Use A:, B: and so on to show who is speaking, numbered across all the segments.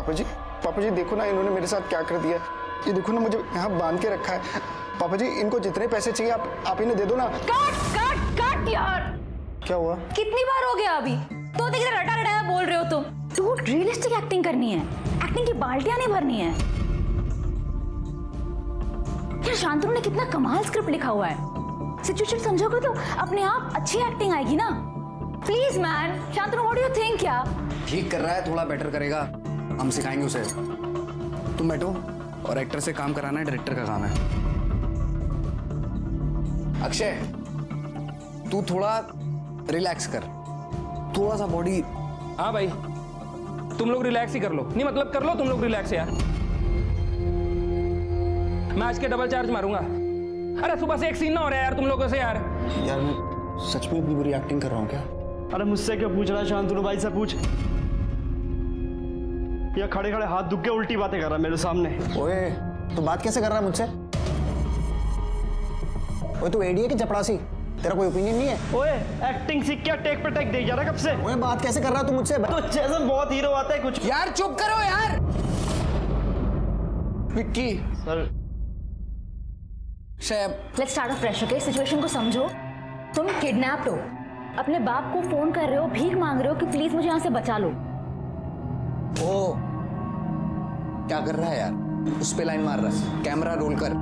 A: पापा जी देखो ना इन्होंने मेरे साथ क्या कर दिया। ये देखो ना मुझे यहाँ बांध के रखा है। पापा जी इनको जितने पैसे चाहिए आप इन्हें दे दो ना।
B: काट यार।
A: क्या हुआ?
B: कितनी बार हो गया अभी? तो देखिए रटा रटाया बोल रहे हो तुम। तो रियलिस्टिक एक्टिंग करनी है, एक्टिंग की बाल्टियां नहीं भरनी है। यार शांतनु ने कितना कमाल स्क्रिप्ट लिखा हुआ है। सिचुएशन समझोगे तो अपने आप अच्छी एक्टिंग आएगी ना। Please man, Shantanu what do you think? यार
C: ठीक कर रहा है, थोड़ा बेटर करेगा, हम सिखाएंगे उसे। तुम बैठो, और एक्टर से काम कराना डायरेक्टर का काम है। अक्षय तू थोड़ा रिलैक्स कर, थोड़ा सा बॉडी।
D: हाँ भाई तुम लोग रिलैक्स ही कर लो। नहीं मतलब कर लो तुम लोग रिलैक्स यार। मैं आज के डबल चार्ज मारूंगा। अरे सुबह से एक सीन ना हो रहा है यार तुम लोगों से यार।
A: यार मैं सच में इतनी बुरी एक्टिंग कर रहा हूँ क्या?
E: अरे मुझसे क्यों पूछ रहा है? शांतनु भाई से पूछ। या खड़े खड़े हाथ दुख के उल्टी बातें कर रहा है मेरे सामने।
A: ओए तू बात कैसे कर रहा है मुझसे? ओए तू एडी है कि चपरासी? तेरा कोई ओपिनियन नहीं है?
E: ओए एक्टिंग सीख क्या टेक पे टेक दे जा रहा कब से?
A: ओए बात कैसे कर रहा है तू मुझसे?
E: तो जैसे बहुत हीरो आता है कुछ।
C: यार चुप करो यार। विक्की
E: सर
C: शैब
B: let's start fresh. Okay situation को समझो। तुम किडनैप्ड हो, अपने बाप को फोन कर रहे हो, भीख मांग रहे हो कि प्लीज मुझे यहाँ से बचा लो।
C: ओ क्या कर रहा है यार? उस पे लाइन मार रहा है। कैमरा रोल कर।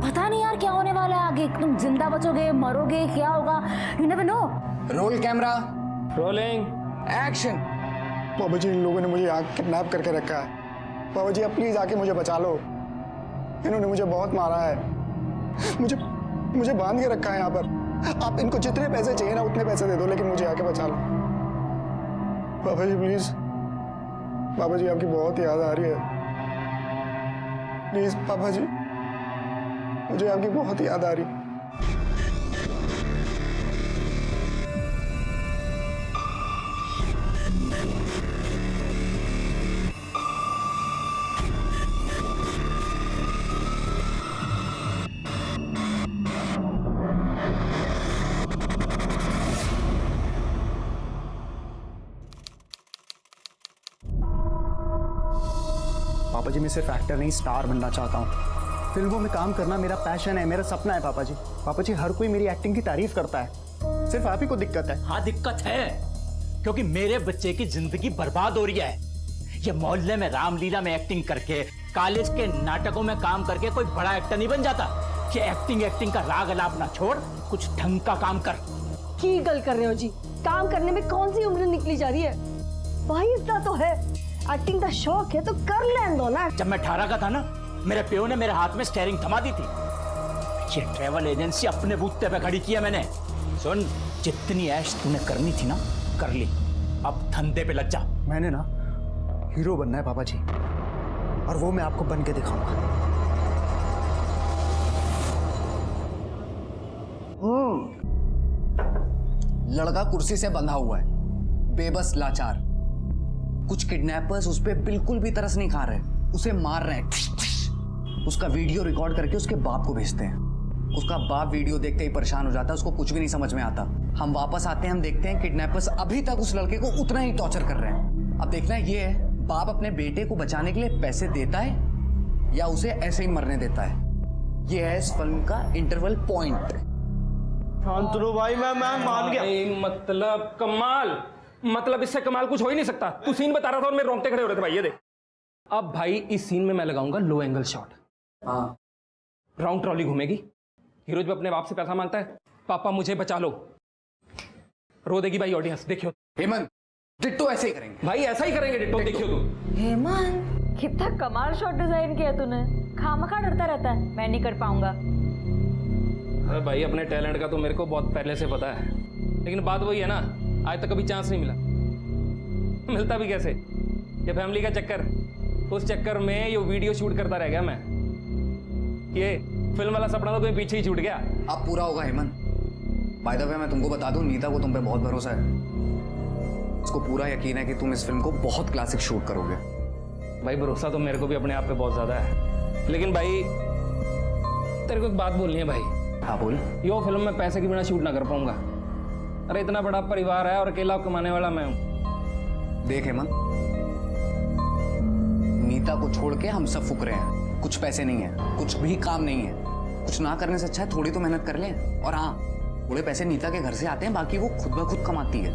B: पता नहीं यार क्या होने वाला है आगे। तुम जिंदा बचोगे, मरोगे, क्या होगा, you never know.
C: Roll camera,
D: rolling
C: action.
A: पापा जी इन लोगों ने मुझे यहाँ किडनैप करके रखा है। पापा जी आप प्लीज आके मुझे बचा लो। इन्होंने मुझे बहुत मारा है। मुझे बांध के रखा है यहाँ पर। आप इनको जितने पैसे चाहिए ना उतने पैसे दे दो, लेकिन मुझे आके बचा लो। पापा जी प्लीज। पापा जी आपकी बहुत याद आ रही है। प्लीज पापा जी, मुझे आपकी बहुत याद आ रही है।
F: पापा जी मैं सिर्फ एक्टर नहीं स्टार बनना चाहता हूँ। फिल्मों में काम करना मेरा पैशन है, मेरा सपना है पापा जी। पापा जी हर कोई मेरी एक्टिंग की तारीफ करता है, सिर्फ आप ही को दिक्कत है।
G: हाँ दिक्कत है, क्योंकि मेरे बच्चे की जिंदगी बर्बाद हो रही है। ये मोहल्ले में रामलीला में एक्टिंग करके, कॉलेज के नाटकों में काम करके कोई बड़ा एक्टर नहीं बन जाता। ये एक्टिंग का राग अलाप ना छोड़, कुछ ढंग का काम कर।
H: की गल कर रहे हो जी? काम करने में कौन सी उम्र निकली जा रही है? भाई इतना तो है, एक्टिंग का शौक है तो कर लेने दो ना।
G: जब मैं 18 का था ना, मेरे प्यो ने मेरे हाथ में स्टीयरिंग थमा दी थी। ये ट्रैवल एजेंसी अपने बूते पे खड़ी किया मैंने। सुन, जितनी ऐश तूने करनी थी ना कर ली, अब धंधे पे लग जा।
F: मैंने ना हीरो बनना है पापा जी, और वो मैं आपको बन के दिखाऊंगा।
C: लड़का कुर्सी से बंधा हुआ है, बेबस लाचार। कुछ किडनैपर्स उस पे बिल्कुल भी तरस नहीं खा रहे, उसे मार रहे हैं। उसका वीडियो रिकॉर्ड करके उसके बाप को भेजते हैं। उसका बाप वीडियो देखते ही परेशान हो जाता है, उसको कुछ भी नहीं समझ में आता। हम वापस आते हैं, हम देखते हैं किडनैपर्स अभी तक उस लड़के को उतना ही टॉर्चर कर रहे हैं। अब देखना ये है, बाप अपने बेटे को बचाने के लिए पैसे देता है या उसे ऐसे ही मरने देता है। ये है इस फिल्म का इंटरवल पॉइंट।
E: शांतनु भाई मैं मान गया।
D: मतलब कमाल, मतलब इससे कमाल कुछ हो ही नहीं सकता। तू सीन बता रहा था और मेरे रोंगटे खड़े हो रहे थे भाई। ये देख, अब भाई इस सीन में मैं लगाऊंगा लो एंगल शॉट।
C: हाँ
D: राउंड ट्रॉली घूमेगी, हीरो जब अपने बाप से पैसा मांगता है, पापा मुझे बचा लो, रो देगी भाई ऑडियंस। देखियो
C: हेमंत, डिट्टो ऐसे ही करेंगे
D: भाई, ऐसा ही करेंगे डिट्टो। देखियो तू।
B: हेमंत कितना कमाल शॉट डिजाइन किया तूने। खामखा डरता रहता है मैं नहीं कर पाऊंगा।
D: अरे भाई अपने टैलेंट का तो मेरे को बहुत पहले से पता है, लेकिन बात वही है ना, आज तक कभी चांस नहीं मिला। मिलता भी कैसे? ये फैमिली का चक्कर, उस चक्कर में ये वीडियो शूट करता रह गया मैं। ये फिल्म वाला सपना तो तुम्हें पीछे ही छूट गया।
C: अब पूरा होगा हेमंत। बाय द वे मैं तुमको बता दूं, नीता को तुम पे बहुत भरोसा है। उसको पूरा यकीन है कि तुम इस फिल्म को बहुत क्लासिक शूट करोगे।
D: भाई भरोसा तो मेरे को भी अपने आप पे बहुत ज्यादा है, लेकिन भाई तेरे को एक बात बोलनी है भाई।
C: हाँ बोल।
D: यो फिल्म में पैसे के बिना शूट ना कर पाऊंगा। अरे इतना बड़ा परिवार है और अकेला कमाने वाला मैं हूँ।
C: देख हेमंत, नीता को छोड़ के हम सब फुकरे हैं। कुछ पैसे नहीं है, कुछ भी काम नहीं है। कुछ ना करने से अच्छा है थोड़ी तो मेहनत कर लें। और हाँ, थोड़े पैसे नीता के घर से आते हैं, बाकी वो खुद ब खुद कमाती है।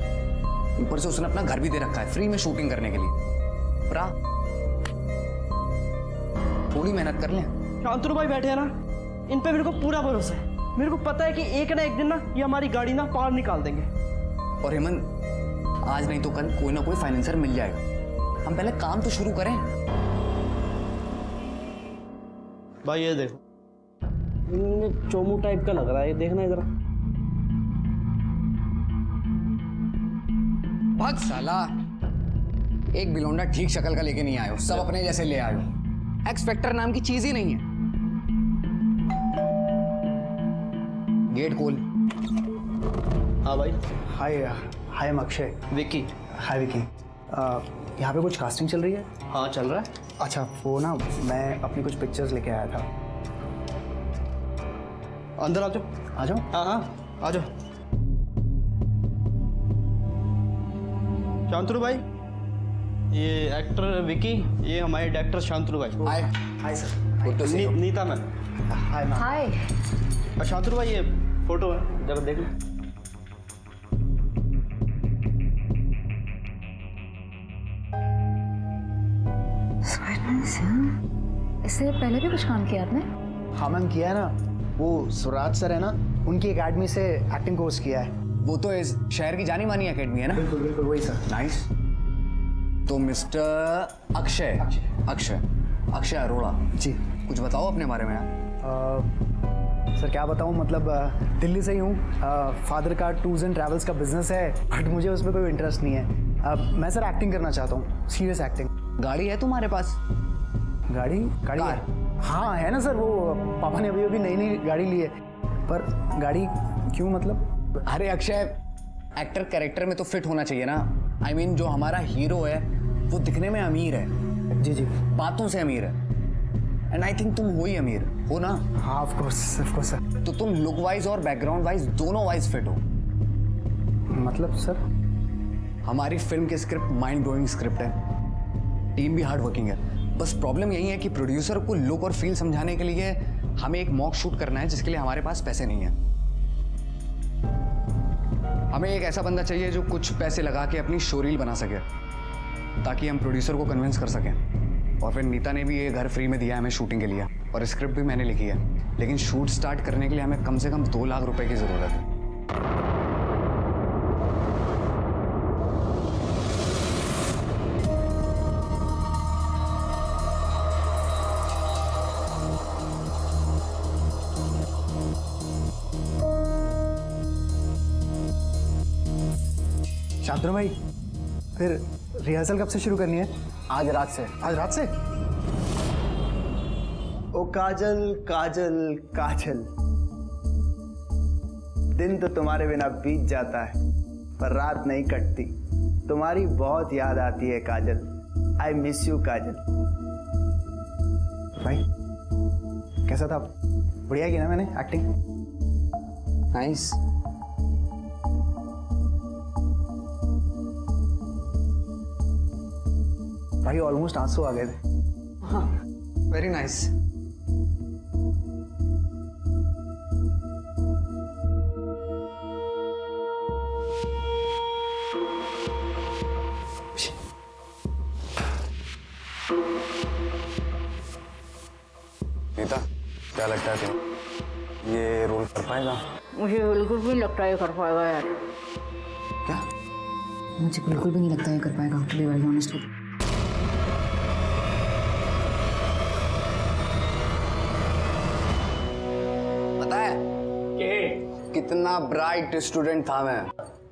C: ऊपर से उसने अपना घर भी दे रखा है फ्री में शूटिंग करने के लिए। पर हाँ, थोड़ी मेहनत कर लें।
E: शांतनु भाई बैठे हैं ना, इन पे मेरे को पूरा भरोसा है। मेरे को पता है कि एक ना एक दिन ना ये हमारी गाड़ी ना पार निकाल देंगे।
C: और हेमंत, आज नहीं तो कल कोई ना कोई फाइनेंसर मिल जाएगा। हम पहले काम तो शुरू करें।
E: भाई ये देखो, इनमें चोमू टाइप का लग रहा है, ये देखना इधर।
C: भाग साला, एक बिलोंडा ठीक शक्ल का लेके नहीं आयो, सब अपने जैसे ले आयो। एक्स फैक्टर नाम की चीज ही नहीं है। गेट खोल।
E: हाँ भाई।
F: Hi hi, I'm Akshay.
E: Vicky.
F: हाय विकी। यहाँ पे कुछ कास्टिंग चल रही है?
E: हाँ चल रहा है।
F: अच्छा, वो ना मैं अपनी कुछ पिक्चर्स लेके आया था।
E: अंदर आ जाओ।
F: आ जाओ।
E: हाँ हाँ आ जाओ। शांतनु भाई, ये एक्टर विकी, ये हमारे डायरेक्टर शांतनु भाई।
C: Hi.
F: Hi sir.
C: Good to see you.
E: Neeta ma'am.
F: Hi ma'am.
B: Hi.
E: और शांतनु भाई ये फोटो है, जरा देख लो।
B: इससे पहले भी कुछ काम किया आपने?
F: हाँ मैम, किया है ना। वो सुराज सर है ना, उनकी एकेडमी से एक्टिंग कोर्स किया है।
C: वो तो इस शहर की जानी मानी एकेडमी है ना?
F: बिल्कुल बिल्कुल वही सर।
C: नाइस। तो मिस्टर अक्षय अक्षय अक्षय अरोड़ा
F: जी।
C: कुछ बताओ अपने बारे में यार।
F: सर क्या बताऊँ, मतलब दिल्ली से ही हूँ। फादर का टूर्स एंड ट्रैवल्स का बिजनेस है, बट मुझे उसमें कोई इंटरेस्ट नहीं है। मैं सर एक्टिंग करना चाहता हूँ, सीरियस एक्टिंग।
C: गाड़ी है तुम्हारे पास?
F: गाड़ी गाड़ी
C: कार?
F: हाँ है ना सर, वो पापा ने अभी अभी नई नई गाड़ी ली है। पर गाड़ी क्यों मतलब?
C: अरे अक्षय, एक्टर कैरेक्टर में तो फिट होना चाहिए ना। I mean, जो हमारा हीरो है वो दिखने में अमीर है,
F: जी जी।
C: बातों से अमीर है। एंड आई थिंक तुम हो ही अमीर हो ना?
F: हाँ ऑफ कोर्स सर।
C: तो तुम लुक वाइज और बैकग्राउंड वाइज दोनों वाइज फिट हो।
F: मतलब सर?
C: हमारी फिल्म की स्क्रिप्ट माइंड ब्लोइंग स्क्रिप्ट है, टीम भी हार्ड वर्किंग है। बस प्रॉब्लम यही है कि प्रोड्यूसर को लुक और फील समझाने के लिए हमें एक मॉक शूट करना है, जिसके लिए हमारे पास पैसे नहीं है। हमें एक ऐसा बंदा चाहिए जो कुछ पैसे लगा के अपनी शोरील बना सके, ताकि हम प्रोड्यूसर को कन्विंस कर सकें। और फिर नीता ने भी ये घर फ्री में दिया है हमें शूटिंग के लिए, और स्क्रिप्ट भी मैंने लिखी है। लेकिन शूट स्टार्ट करने के लिए हमें कम से कम 2 लाख रुपए की जरूरत है।
F: शांतनु भाई, फिर रिहर्सल कब से शुरू करनी है?
C: आज रात से।
F: आज रात से? ओ काजल काजल काजल, दिन तो तुम्हारे बिना बीत जाता है, पर रात नहीं कटती। तुम्हारी बहुत याद आती है काजल। आई मिस यू काजल। भाई कैसा था? बढ़िया की ना मैंने एक्टिंग?
C: नाइस।
F: भाई ऑलमोस्ट आंसू आ गए थे।
C: हाँ, वेरी नाइस। नीता, क्या लगता है तुम्हें ये रोल कर पाएगा?
B: मुझे बिल्कुल भी लगता है कर पाएगा यार।
C: क्या?
B: मुझे बिल्कुल भी नहीं लगता है कर पाएगा, to be very honest with.
C: पता है कितना ब्राइट स्टूडेंट था मैं?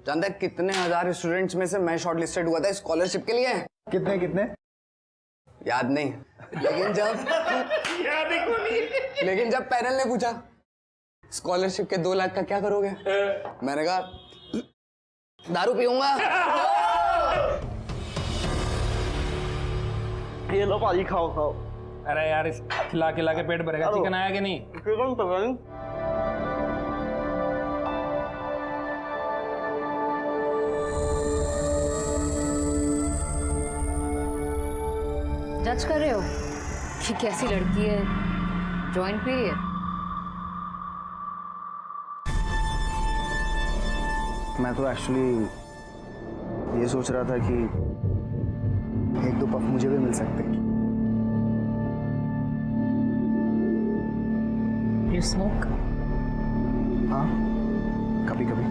C: जानता है कितने हजार स्टूडेंट्स में से मैं शॉर्ट लिस्टेड हुआ था स्कॉलरशिप के लिए?
F: कितने कितने?
C: याद नहीं, लेकिन जब पैनल ने पूछा स्कॉलरशिप के 2 लाख का क्या करोगे, मैंने कहा दारू पीऊंगा।
E: ये लो भाजी, खाओ खाओ।
D: अरे यार, इस खिला खिला के पेट भरेगा। चिकन आया कि नहीं?
E: चिकन पता नहीं।
B: जज कर रहे हो कि कैसी लड़की है? Joint period.
F: मैं तो एक्चुअली ये सोच रहा था कि एक दो पफ मुझे भी मिल सकते।
B: You smoke?
F: हाँ, कभी कभी।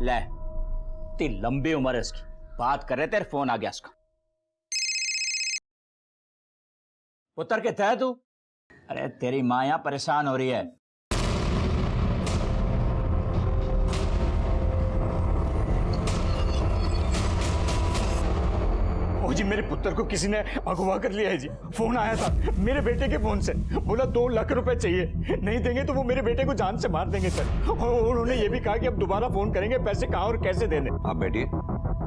G: ले, इतनी लंबी उम्र है इसकी, बात कर रहे तेरे फोन आ गया इसका। उतर के थे तू? अरे तेरी माँ यहाँ परेशान हो रही है।
F: ओ जी, मेरे पुत्र को किसी ने अगवा कर लिया है जी। फोन आया था मेरे बेटे के फोन से, बोला 2 लाख रुपए चाहिए, नहीं देंगे तो वो मेरे बेटे को जान से मार देंगे सर। और उन्होंने ये भी कहा कि अब दोबारा फोन करेंगे, पैसे कहाँ और कैसे देने।
I: आप बैठिए,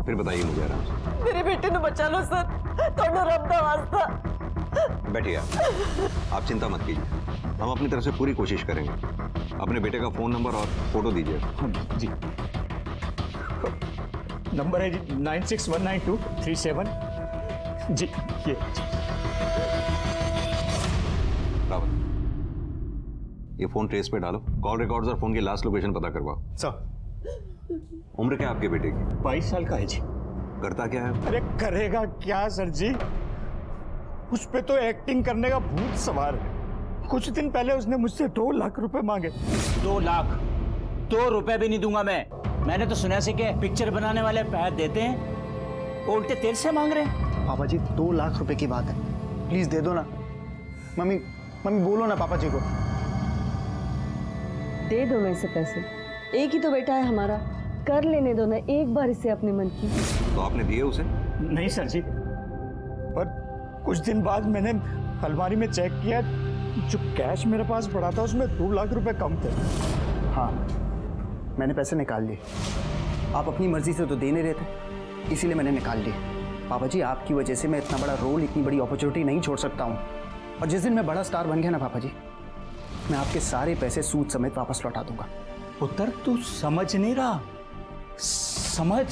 I: फिर बताइए मुझे आराम से।
H: मेरे बेटे ने बचा लो सर, थोड़ा रब दा वास्ता।
I: बैठिए आप चिंता मत कीजिए, हम अपनी तरफ से पूरी कोशिश करेंगे। अपने बेटे का फोन नंबर और फोटो दीजिए।
F: जी, नंबर है जी 96192337 जी। ये
I: रावत, ये फोन ट्रेस पे डालो, कॉल रिकॉर्ड्स और फोन की लास्ट लोकेशन पता करवाओ।
F: सर,
I: उम्र क्या आपके बेटे की?
F: 22 साल का है जी।
I: करता क्या है?
F: अरे करेगा क्या सर जी, उस पे तो एक्टिंग करने का भूत सवार है। कुछ दिन पहले उसने मुझसे 2 लाख रुपए मांगे।
G: 2 लाख? 2 रुपए भी नहीं दूंगा मैं। मैंने तो सुना से कि पिक्चर बनाने वाले पैसे देते हैं, वो उल्टे तेरे से मांग रहे हैं।
F: पापा जी 2 लाख रुपए की बात है, प्लीज दे दो ना। मम्मी मम्मी बोलो ना पापा जी को।
H: दे दो ना इसे पैसे, एक ही तो बेटा है हमारा, कर लेने दो ना एक बार इसे अपने मन की।
I: तो आपने दिए उसे?
F: नहीं सर जी, पर कुछ दिन बाद मैंने अलमारी में चेक किया, जो कैश मेरे पास पड़ा था उसमें 2 लाख रुपए कम थे। हाँ, मैंने पैसे निकाल लिए। आप अपनी मर्जी से तो दे नहीं रहे थे, इसीलिए मैंने निकाल लिए। पापा जी, आपकी वजह से मैं इतना बड़ा रोल, इतनी बड़ी अपॉर्चुनिटी नहीं छोड़ सकता हूँ। और जिस दिन मैं बड़ा स्टार बन गया ना पापा जी, मैं आपके सारे पैसे सूद समेत वापस लौटा दूंगा।
G: पुत्र तू समझ नहीं रहा, समझ,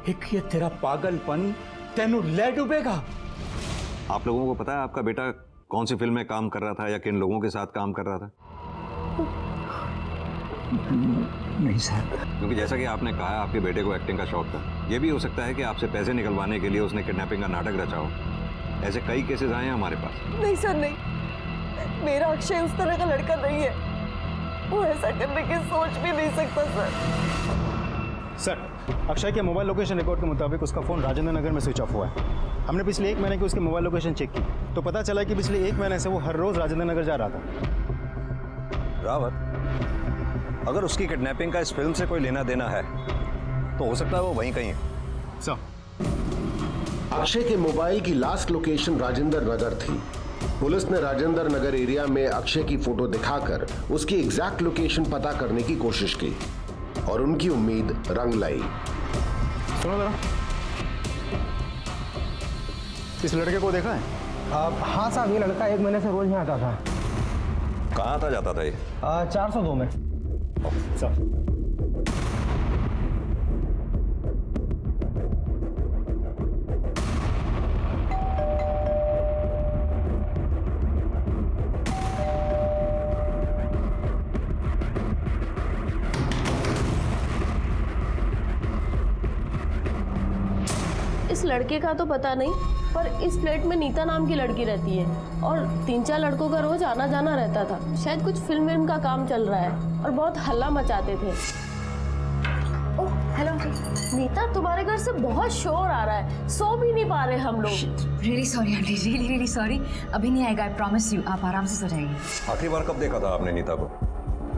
G: एक ये तेरा पागलपन तेनू ले डूबेगा।
I: आप लोगों को पता है आपका बेटा कौन सी फिल्म में काम कर रहा था या किन लोगों के साथ काम कर रहा था?
G: नहीं सर।
I: क्योंकि जैसा कि आपने कहा आपके बेटे को एक्टिंग का शौक था, ये भी हो सकता है कि आपसे पैसे निकलवाने के लिए उसने किडनैपिंग का नाटक रचा हो। ऐसे कई केसेस आए हैं हमारे पास।
H: नहीं सर नहीं, मेरा अक्षय उस तरह का लड़का नहीं है, वो ऐसा करने की सोच भी नहीं सकता सर।
F: सर, अक्षय के मोबाइल लोकेशन रिकॉर्ड के मुताबिक उसका फ़ोन राजेंद्र नगर में स्विच ऑफ हुआ है। हमने पिछले 1 महीने की उसकी मोबाइल लोकेशन चेक की, तो पता चला कि पिछले 1 महीने से वो हर रोज़ राजेंद्र नगर जा रहा था।
I: रावत, अगर उसकी किडनैपिंग का इस फिल्म से कोई लेना देना है तो हो सकता है वो वहीं कहीं है।
F: सर,
J: अक्षय के मोबाइल की लास्ट लोकेशन राजेंद्र नगर थी। पुलिस ने राजेंद्र नगर एरिया में अक्षय की फोटो दिखाकर उसकी एग्जैक्ट लोकेशन पता करने की कोशिश की और उनकी उम्मीद रंग लाई।
F: सुनो जरा, इस लड़के को देखा है?
E: हाँ साहब, ये लड़का 1 महीने से रोज यहाँ आता था।
I: कहाँ आता जाता था ये?
E: 402 में।
F: सर,
K: इस लड़के का तो पता नहीं, पर इस फ्लैट में नीता नाम की लड़की रहती है और 3-4 लड़कों का रोज आना जाना रहता था। शायद कुछ फिल्म का काम चल रहा है और बहुत हल्ला मचाते थे। ओह हेलो नीता, तुम्हारे घर से बहुत शोर आ रहा है, सो भी नहीं पा रहे हम लोग।
B: Really sorry aunty, really sorry. अभी नहीं आएगा, आई प्रॉमिस यू। आप आराम से सो जाइए।
I: आखिरी बार कब देखा था आपने नीता को?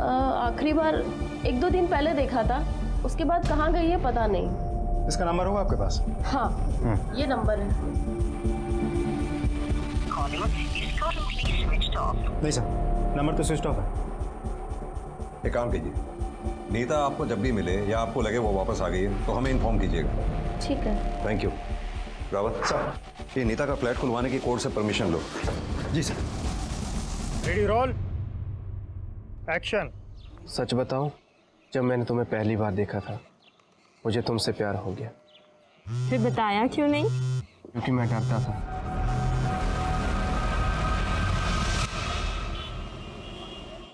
K: आखिरी बार 1-2 दिन पहले देखा था, उसके बाद कहाँ गई है पता नहीं।
A: इसका नंबर होगा आपके पास?
K: हाँ ये नंबर है।
A: नहीं सर, नंबर तो स्विच ऑफ है।
I: एक काम कीजिए, नीता आपको जब भी मिले या आपको लगे वो वापस आ गई है तो हमें इन्फॉर्म कीजिएगा।
K: ठीक है।
I: Thank you. रावत
A: सर,
I: ये नीता का फ्लैट खुलवाने की कोर्ट से परमिशन लो।
A: जी सर। Ready roll action.
L: सच बताऊं, जब मैंने तुम्हें पहली बार देखा था मुझे तुमसे प्यार हो गया।
H: फिर बताया क्यों नहीं?
L: क्योंकि मैं डरता था।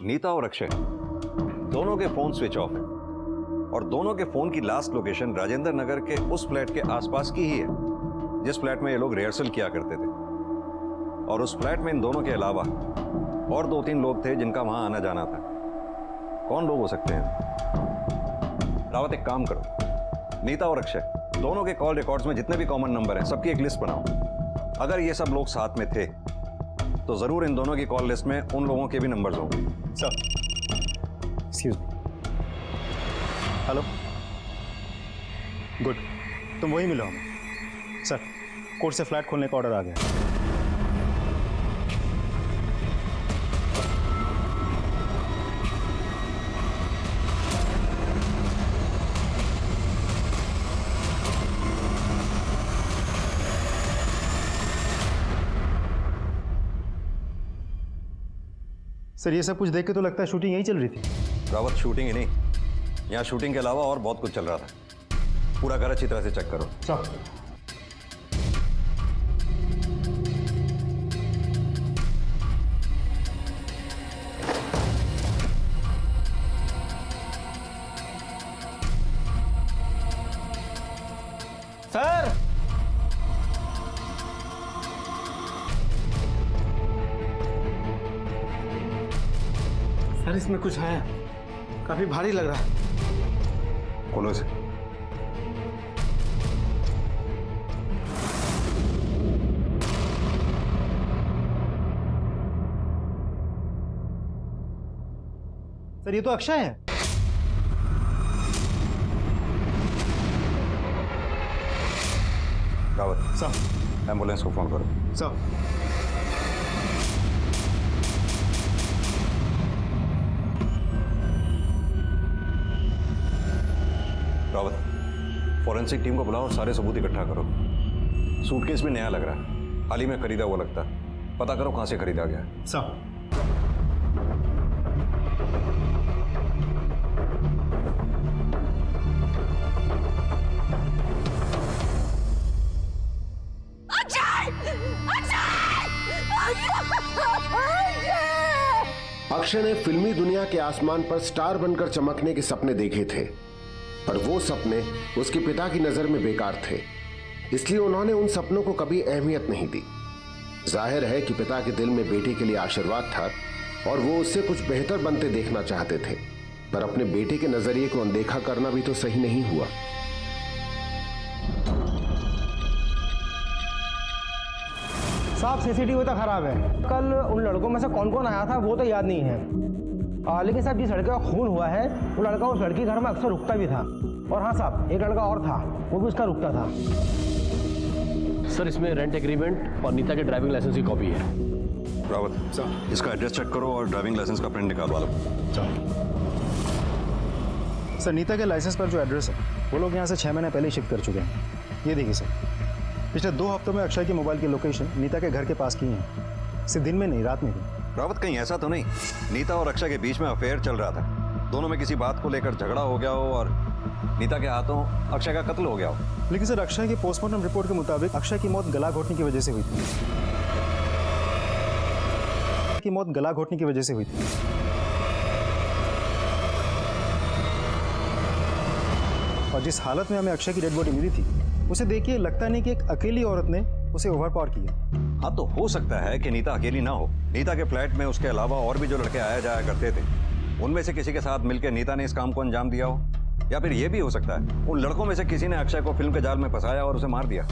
I: नीता और अक्षय दोनों के फोन स्विच ऑफ है और दोनों के फोन की लास्ट लोकेशन राजेंद्र नगर के उस फ्लैट के आसपास की ही है जिस फ्लैट में ये लोग रिहर्सल किया करते थे। और उस फ्लैट में इन दोनों के अलावा और 2-3 लोग थे जिनका वहां आना जाना था। कौन लोग हो सकते हैं? रावत एक काम करो, नीता और अक्षय दोनों के कॉल रिकॉर्ड्स में जितने भी कॉमन नंबर हैं सबकी एक लिस्ट बनाओ। अगर ये सब लोग साथ में थे तो जरूर इन दोनों की कॉल लिस्ट में उन लोगों के भी नंबर्स होंगे।
A: Sir excuse me. Hello, good, तुम वही मिलो हमें। सर, कोर्ट से फ्लैट खोलने का ऑर्डर आ गया। सर, ये सब कुछ देख के तो लगता है शूटिंग यही चल रही थी।
I: रावत, शूटिंग ही नहीं, यहाँ शूटिंग के अलावा और बहुत कुछ चल रहा था। पूरा घर अच्छी तरह से चेक करो।
A: सर,
E: सर
A: सर, इसमें कुछ है, काफी भारी लग रहा है।
I: खोलो इसे।
A: सर, ये तो अक्षय है।
I: रावत
A: सर,
I: एम्बुलेंस को फोन करो।
A: सर,
I: रावत, फॉरेंसिक टीम को बुलाओ और सारे सबूत इकट्ठा करो। सूटकेस भी नया लग रहा है, हाल ही में खरीदा हुआ लगता है। पता करो कहां से खरीदा गया है।
A: सर।
J: अक्षय ने फिल्मी दुनिया के आसमान पर स्टार बनकर चमकने के सपने देखे थे, पर वो सपने उसके पिता की नजर में बेकार थे, इसलिए उन्होंने उन सपनों को कभी अहमियत नहीं दी। जाहिर है कि पिता के दिल में बेटे के लिए आशीर्वाद था और वो उससे कुछ बेहतर बनते देखना चाहते थे, पर अपने बेटे के नजरिए को अनदेखा करना भी तो सही नहीं हुआ।
E: साहब, सीसीटीवी तो खराब है। कल उन लड़कों में से कौन कौन आया था वो तो याद नहीं है, लेकिन साहब जिस लड़के का खून हुआ है वो लड़का उस लड़की के घर में अक्सर रुकता भी था। और हाँ साहब, एक लड़का और था, वो भी उसका रुकता था।
L: सर, इसमें रेंट एग्रीमेंट और नीता के ड्राइविंग लाइसेंस की कॉपी है।
I: रावत सर, इसका एड्रेस चेक करो और ड्राइविंग लाइसेंस का प्रिंट निकालवा लो।
A: सर, नीता के लाइसेंस पर जो एड्रेस है वो लोग यहाँ से 6 महीने पहले ही शिफ्ट कर चुके हैं। ये देखिए सर, पिछले 2 हफ्तों में अक्षय की मोबाइल की लोकेशन नीता के घर के पास की है, सिर्फ दिन में नहीं, रात में भी।
I: रावत, कहीं ऐसा तो नहीं नीता और अक्षय के बीच में अफेयर चल रहा था, दोनों में किसी बात को लेकर झगड़ा हो गया हो और नीता के हाथों अक्षय का कत्ल हो गया हो?
A: लेकिन सर, अक्षय की पोस्टमार्टम रिपोर्ट के मुताबिक अक्षय की मौत गला घोटने की वजह से हुई थी। गला घोटने की वजह से हुई थी।
F: और जिस हालत में हमें अक्षय की डेड बॉडी मिली थी, उसे देखिए लगता नहीं कि एक अकेली औरत ने उसे ओवरपावर किया।
I: हाँ, तो हो सकता है कि नीता अकेली ना हो। नीता के फ्लैट में उसके अलावा और भी जो लड़के आया जाया करते थे, उनमें से किसी के साथ मिलकर नीता ने इस काम को अंजाम दिया हो। या फिर यह भी हो सकता है उन लड़कों में से किसी ने अक्षय को फिल्म के जाल में फंसाया और उसे मार दिया।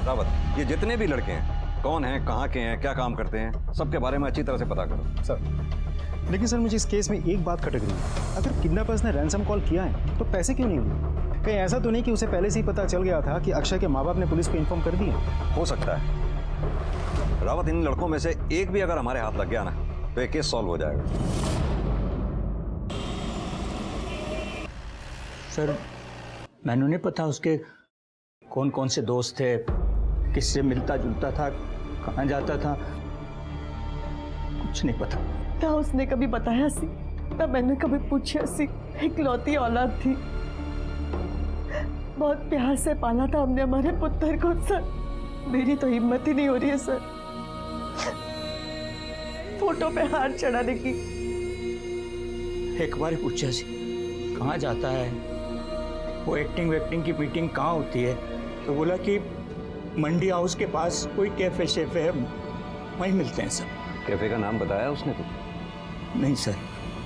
I: रावत, ये जितने भी लड़के हैं, कौन हैं, कहाँ के हैं, क्या काम करते हैं, सबके बारे में अच्छी तरह से पता करो।
F: सर, लेकिन सर मुझे इस केस में एक बात खटक रही है। अगर किडनैपर्स ने रैंसम कॉल किया है तो पैसे क्यों नहीं लिए? कहीं ऐसा तो नहीं कि उसे पहले से ही पता चल गया था कि अक्षय के माँ बाप ने पुलिस को इन्फॉर्म कर दिया?
I: हो सकता है। रावत, इन लड़कों में से एक भी अगर हमारे हाथ लग गया ना तो ये केस सॉल्व हो जाएगा।
G: सर, मैंने नहीं पता उसके कौन कौन से दोस्त थे, किससे मिलता जुलता था, कहाँ जाता था, कुछ नहीं पता।
H: ना उसने कभी बताया सी, ना मैंने कभी पूछा सी। इकलौती औलाद थी, बहुत प्यार से पाला था हमने हमारे पुत्र को। सर, मेरी तो हिम्मत ही नहीं हो रही है सर फोटो पे हार चढ़ाने की।
G: एक बार ही पूछा सी कहाँ जाता है, वो एक्टिंग की मीटिंग कहाँ होती है, तो बोला कि मंडी हाउस के पास कोई कैफे शेफे है, वहीं मिलते हैं सर।
I: कैफे का नाम बताया उसने कुछ?
G: नहीं सर।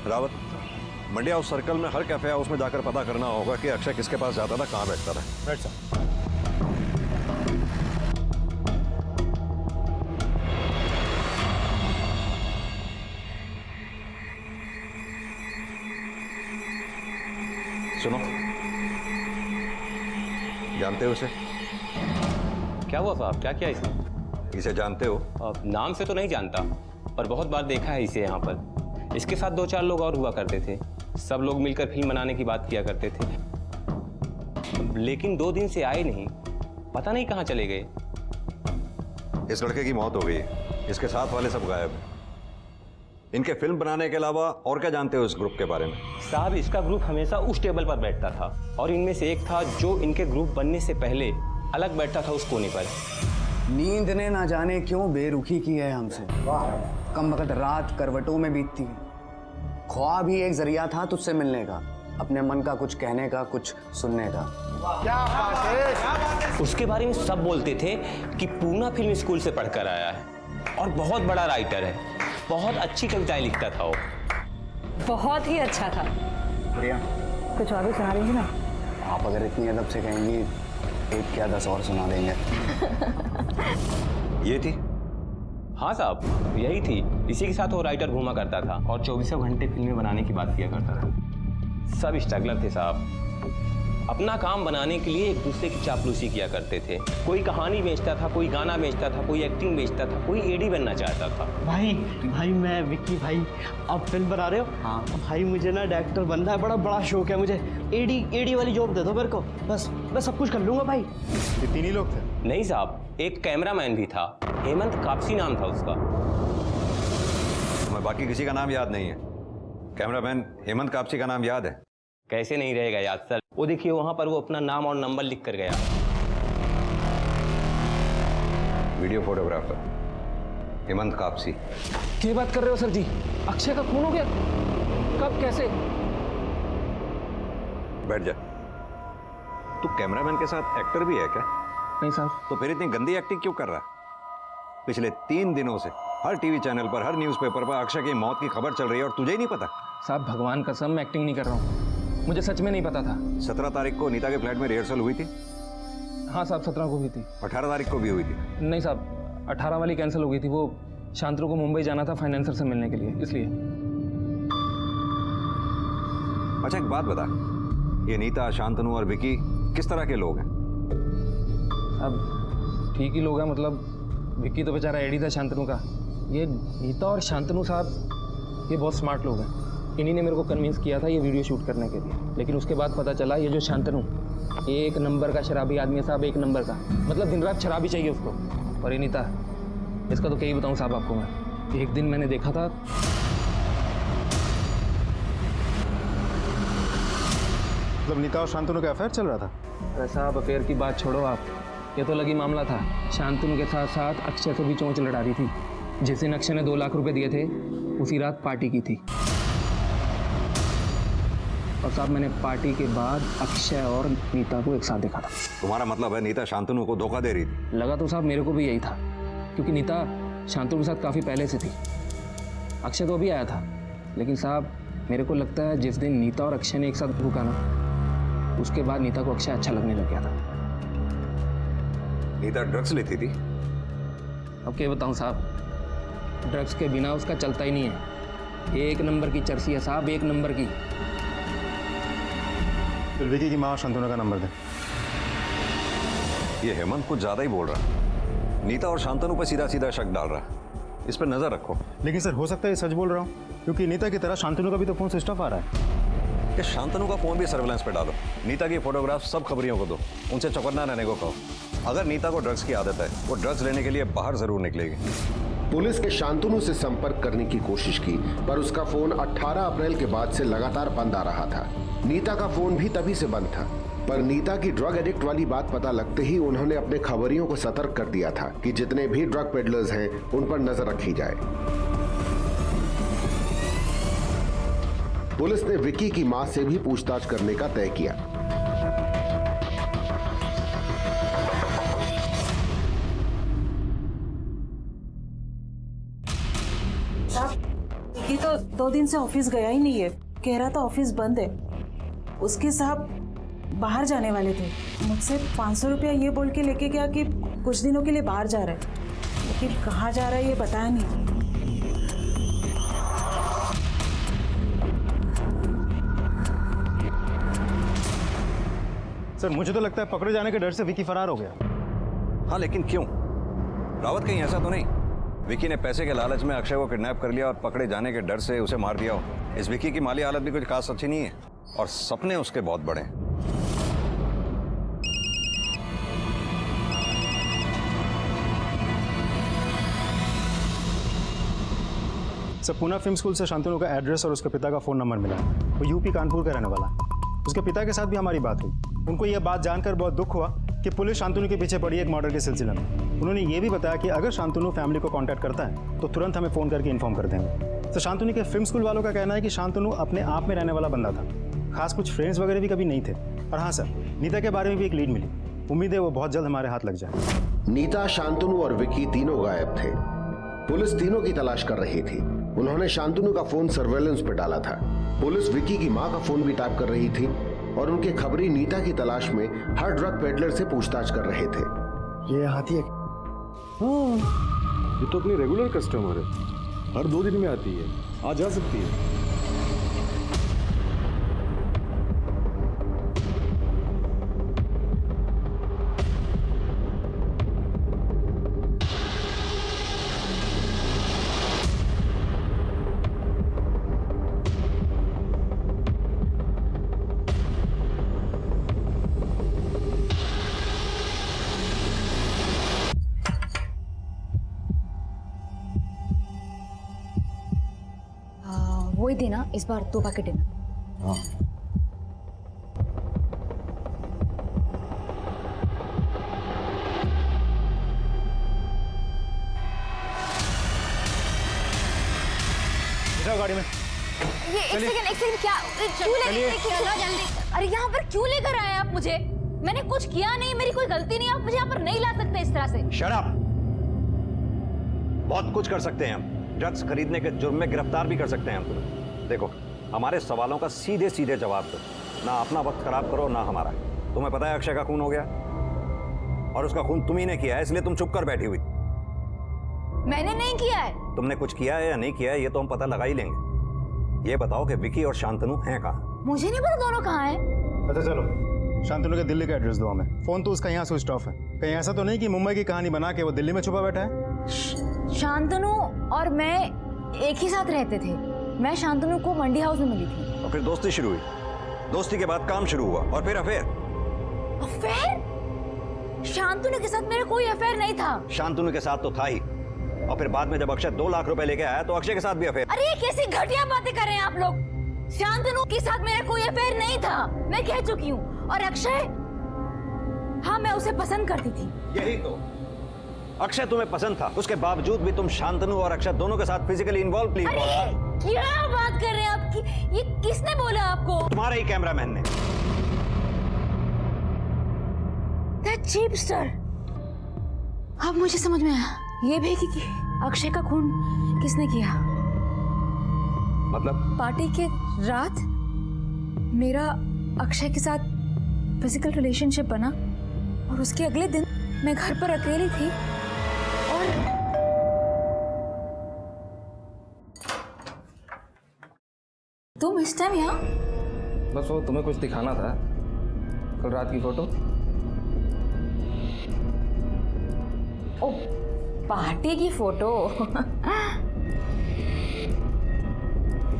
I: रावत, मंडी हाउस सर्कल में हर कैफे हाउस में जाकर पता करना होगा कि अक्षय किसके पास जाता था, कहाँ बैठता था।
F: Right sir.
I: सुनो, जानते हो उसे?
M: क्या हुआ साहब, क्या किया इसने?
I: इसे जानते हो?
M: नाम से तो नहीं जानता, पर बहुत बार देखा है इसे यहाँ पर। इसके साथ 2-4 लोग और हुआ करते थे। सब लोग मिलकर फिल्म बनाने की बात किया करते थे, लेकिन 2 दिन से आए नहीं, पता नहीं कहाँ चले गए।
I: इस लड़के की मौत हो गई, इसके साथ वाले सब गायब हैं। इनके फिल्म बनाने के अलावा और क्या जानते हो इस ग्रुप के बारे में?
M: साहब, इसका ग्रुप हमेशा उस टेबल पर बैठता था, और इनमें से एक था जो इनके ग्रुप बनने से पहले अलग बैठता था उस कोने पर।
C: नींद ने ना जाने क्यों बेरुखी की है हमसे। कम वक्त रात करवटों में बीतती है। ख्वाब ही एक जरिया था तुझसे मिलने का, अपने मन का कुछ कहने का, कुछ सुनने का।
E: क्या बात है?
M: उसके बारे में सब बोलते थे कि पूना फिल्म स्कूल से पढ़कर आया है और बहुत बड़ा राइटर है, बहुत अच्छी कविताएं लिखता था वो।
B: बहुत ही अच्छा था।
C: प्रिया,
B: कुछ और भी सुना देंगी ना?
C: आप अगर इतनी अदब से कहेंगी, एक क्या 10 और सुना देंगे।
I: ये थी?
M: हाँ साहब, यही थी। इसी के साथ वो राइटर घूमा करता था और 24 घंटे फिल्में बनाने की बात किया करता था। सब स्ट्रगलर थे साहब, अपना काम बनाने के लिए एक दूसरे की चापलूसी किया करते थे। कोई कहानी बेचता था, कोई गाना बेचता था, कोई एक्टिंग बेचता था, कोई एडी बनना चाहता था।
N: भाई मैं विक्की भाई, आप फिल्म बना रहे हो?
C: हाँ
N: भाई, मुझे ना डायरेक्टर बनना है, बड़ा शौक है मुझे। एडी वाली जॉब दे दो मेरे को, बस मैं सब कुछ कर लूंगा भाई।
F: ये 3 ही लोग थे?
M: नहीं साहब, एक कैमरामैन भी था, हेमंत कापसी नाम था उसका।
I: तुम्हें बाकी किसी का नाम याद नहीं है? कैमरामैन हेमंत कापसी का नाम याद है?
M: कैसे नहीं रहेगा याद सर? वो देखिए वहां पर वो अपना नाम और नंबर लिख कर गया।
I: Video photographer Hemant Kapsi.
D: क्या बात कर रहे हो सर जी? अक्षय का खून हो गया? कब, कैसे?
I: बैठ जा। तू कैमरामैन के साथ एक्टर भी है क्या?
D: नहीं साहब।
I: तो फिर इतनी गंदी एक्टिंग क्यों कर रहा है? पिछले 3 दिनों से हर टीवी चैनल पर, हर न्यूज़पेपर पर अक्षय की मौत की खबर चल रही है और तुझे ही नहीं पता?
D: साहब, भगवान कसम मैं एक्टिंग नहीं कर रहा हूँ, मुझे सच में नहीं पता था।
I: 17 तारीख को नीता के फ्लैट में रिहर्सल हुई थी?
D: हाँ साहब, 17 को हुई थी।
I: 18 तारीख को भी हुई थी?
D: नहीं साहब, 18 वाली कैंसिल हो गई थी। वो शांतनु को मुंबई जाना था फाइनेंसर से मिलने के लिए, इसलिए।
I: अच्छा, एक बात बता, ये नीता, शांतनु और विकी किस तरह के लोग हैं?
D: अब ठीक ही लोग हैं, मतलब विक्की तो बेचारा एडी था शांतनु का। ये नीता और शांतनु साहब ये बहुत स्मार्ट लोग हैं। इन्हीं ने मेरे को कन्विंस किया था ये वीडियो शूट करने के लिए, लेकिन उसके बाद पता चला ये जो शांतनु 1 नंबर का शराबी आदमी है साहब, 1 नंबर का। मतलब दिन रात शराबी चाहिए उसको। और ये नीता, इसका तो क्या ही बताऊँ साहब आपको मैं। एक दिन मैंने देखा था,
F: मतलब नीता और शांतनु का अफेयर चल रहा था?
D: अरे साहब, अफेयर की बात छोड़ो आप, ये तो लगी मामला था। शांतनु के साथ साथ अक्षय से भी चोंच लड़ा रही थी। जिस दिन अक्षय ने 2 लाख रुपए दिए थे, उसी रात पार्टी की थी। और और साहब मैंने पार्टी के बाद अक्षय और नीता को एक साथ देखा था।
I: तुम्हारा मतलब है नीता शांतनु को धोखा दे रही थी?
D: लगा तो साहब मेरे को भी यही था, क्योंकि नीता शांतनु के साथ काफ़ी पहले से थी। अक्षय तो अभी आया था, लेकिन साहब मेरे को लगता है जिस दिन नीता और अक्षय ने एक साथ रुका ना, उसके बाद नीता को अक्षय अच्छा लगने लग गया था।
I: नीता ड्रग्स लेती थी?
D: अब क्या बताऊं साहब, ड्रग्स के बिना उसका चलता ही नहीं है। एक नंबर की चर्सी है साहब, एक नंबर की।
F: फिर विकी की माँ शांतनु का नंबर दे।
I: ये हेमंत कुछ ज्यादा ही बोल रहा है। नीता और शांतनु पर सीधा सीधा शक डाल रहा है। इस पर नजर रखो।
F: लेकिन सर हो सकता है सच बोल रहा हूँ, क्योंकि नीता की तरह शांतनु का भी तो फोन स्विच ऑफ आ रहा है।
I: कि शांतनु का फोन भी सर्विलांस पे डालो। नीता की फोटोग्राफ सब खबरियों को दो, उनसे चौकन्ना रहने को कहो। अगर नीता को ड्रग्स की आदत है, वो ड्रग्स लेने के लिए बाहर जरूर निकलेगी।
J: पुलिस ने शांतनु से संपर्क करने की कोशिश की, पर उसका फोन 18 अप्रैल के बाद से लगातार बंद आ रहा था। नीता का फोन भी तभी से बंद था, पर नीता की ड्रग एडिक्ट वाली बात पता लगते ही उन्होंने अपने खबरियों को सतर्क कर दिया था कि जितने भी ड्रग पेडलर्स हैं उन पर नजर रखी जाए। पुलिस ने विकी की मां से भी पूछताछ करने का तय किया।
O: विकी तो 2 दिन से ऑफिस गया ही नहीं है, कह रहा था ऑफिस बंद है। उसके साहब बाहर जाने वाले थे, मुझसे 500 रुपया ये बोल के लेके गया कि कुछ दिनों के लिए बाहर जा रहा है, लेकिन कहाँ जा रहा है ये बताया नहीं।
F: सर मुझे तो लगता है पकड़े जाने के डर से विकी फरार हो गया।
I: हाँ, लेकिन क्यों? रावत कहीं ऐसा तो नहीं विकी ने पैसे के लालच में अक्षय को किडनैप कर लिया और पकड़े जाने के डर से उसे मार दिया हो? इस विकी की माली हालत भी कुछ खास अच्छी नहीं है और सपने उसके बहुत बड़े हैं।
F: सर पूना फिल्म स्कूल से शांतनु का एड्रेस और उसके पिता का फोन नंबर मिला। वो यूपी कानपुर का रहने वाला है। उसके पिता के साथ भी हमारी बात हुई। उनको यह बात जानकर बहुत दुख हुआ कि पुलिस शांतनु के पीछे पड़ी एक मर्डर के सिलसिले में। उन्होंने ये भी बताया कि अगर शांतनु फैमिली को कांटेक्ट करता है तो तुरंत हमें फ़ोन करके इन्फॉर्म कर देंगे। तो शांतनु के फिल्म स्कूल वालों का कहना है कि शांतनु अपने आप में रहने वाला बंदा था, खास कुछ फ्रेंड्स वगैरह भी कभी नहीं थे। और हाँ सर, नीता के बारे में भी एक लीड मिली। उम्मीद है वो बहुत जल्द हमारे हाथ लग जाए।
J: नीता, शांतनु और विकी तीनों गायब थे। पुलिस तीनों की तलाश कर रही थी। उन्होंने शांतनु का फोन सर्वेलेंस पर डाला था। पुलिस विकी की मां का फोन भी टैप कर रही थी और उनके खबरी नीता की तलाश में हर ड्रग पेडलर से पूछताछ कर रहे थे।
F: ये हाथी है?
P: हाँ, ये तो अपनी रेगुलर कस्टमर है, हर 2 दिन में आती है, आ जा सकती है।
B: वही देना इस बार 2 पैकेट देना।
P: हाँ।
F: गाड़ी में
B: ये एक सेकंड क्या क्यों जल्दी। अरे यहाँ पर क्यों लेकर आए आप मुझे? मैंने कुछ किया नहीं, मेरी कोई गलती नहीं, आप मुझे यहाँ पर नहीं ला सकते इस तरह से।
I: Shut up. बहुत कुछ कर सकते हैं हम, ड्रग्स खरीदने के जुर्म में गिरफ्तार भी कर सकते हैं हम तुम्हें। देखो, हमारे सवालों का सीधे सीधे जवाब दो, ना अपना वक्त खराब करो ना हमारा। तुम्हें पता है अक्षय का खून हो गया और उसका खून तुम ही ने किया है, इसलिए तुम चुप कर बैठी हुई।
B: मैंने नहीं किया है।
I: तुमने कुछ किया है या नहीं किया है ये तो हम पता लगा ही लेंगे। ये बताओ कि विकी और शांतनु हैं कहाँ?
B: मुझे नहीं पता दोनों कहाँ हैं।
F: अच्छा चलो, शांतनु के दिल्ली का एड्रेस दो हमें। फोन तो उसका यहाँ स्विच ऑफ है। कहीं ऐसा तो नहीं कि मुंबई की कहानी बना के वो दिल्ली में छुपा बैठा है?
B: शांतनु और मैं एक ही साथ रहते थे। मैं शांतनु को मंडी हाउस में मिली थी।
I: और फिर दोस्ती शुरू हुई, दोस्ती के बाद काम शुरू हुआ और फिर अफेयर।
B: अफेयर? शांतनु के साथ मेरा कोई अफेयर नहीं था।
I: शांतनु के साथ तो था ही, और फिर बाद में जब अक्षय 2 लाख रुपए लेके आया तो अक्षय के साथ भी अफेयर।
B: अरे ये कैसी घटिया बातें कर रहे हैं आप लोग। शांतनु के साथ मेरा कोई अफेयर नहीं था, मैं कह चुकी हूँ। और अक्षय, हाँ मैं उसे पसंद करती थी।
I: यही तो, अक्षय तुम्हें पसंद था, उसके बावजूद भी तुम शांतनु और अक्षय दोनों के साथ फिजिकली इन्वॉल्व थी।
B: क्या बात कर रहे हैं आप? ये किसने बोला आपको?
I: तुम्हारे ही कैमरामैन ने।
B: That cheapster। अब मुझे समझ में आया, ये भी कि अक्षय का खून किसने किया।
I: मतलब?
B: पार्टी के रात मेरा अक्षय के साथ फिजिकल रिलेशनशिप बना और उसके अगले दिन मैं घर पर अकेली थी और तुम इस टाइम यहाँ?
D: बस वो तुम्हें कुछ दिखाना था, कल रात की फोटो।
B: ओ, पार्टी की फोटो।